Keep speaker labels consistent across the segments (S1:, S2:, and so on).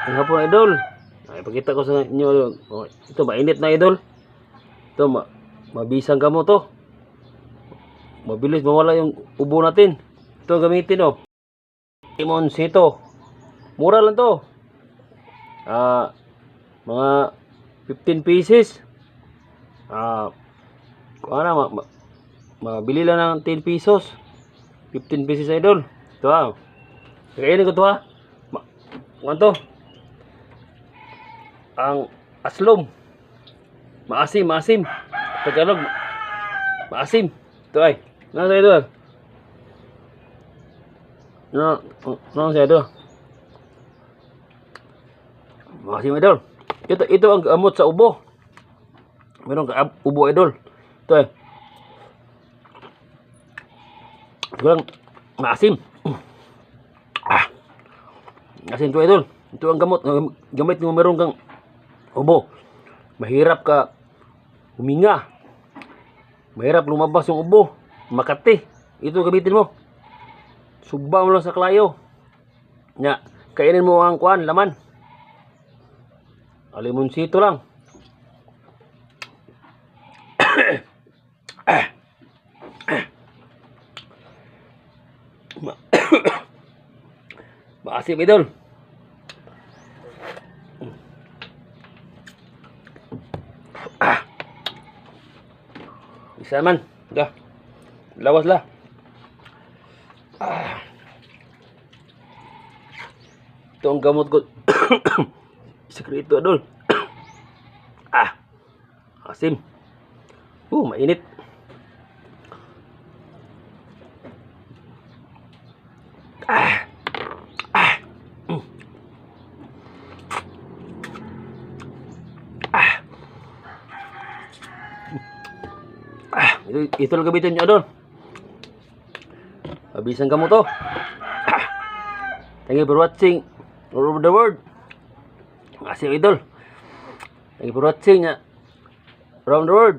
S1: Ang hapon idol. Ay, ipakita ko sa inyo. Oh, ito mainit na idol. Ito mabisang kamo to. Mabilis mawala yung ubo natin. Ito gamitin oh. Limon sito. Mura lang to. Mga 15 pieces. Kung ano, mabili lang ng 10 pesos. 15 pieces idol. Ito ah. Kainin ko to ha. Ano to? Ang aslom. Maasim. Tagalog. Maasim. Ito ay. Ano sa idol? Ano sa idol? Maasim idol. Ito ang gamot sa ubo. Meron ka ubo idol. Ito ay. Ito lang. Maasim. Asin to idol. Ito ang gamit mo meron kang ubo. Mahirap ka huminga. Mahirap lumabas yung ubo. Makati. Ito gamitin mo. Suba mo lang sa klayo. Nya, kainin mo ang kuan, laman. Alimonsito lang. Maasim idol. Isa man. Dah. Lawas lah. Ito ang gamot ko. Sekreto idol. Asim. Mainit. Ito lang gamitin nyo doon. Abisan ka mo to. Thank you for watching all over the world. Asim idol. Thank you for watching around the world.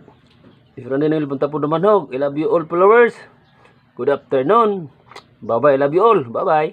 S1: If you're in punta po naman ho. I love you all followers. Good afternoon. Bye bye. I love you all. Bye bye.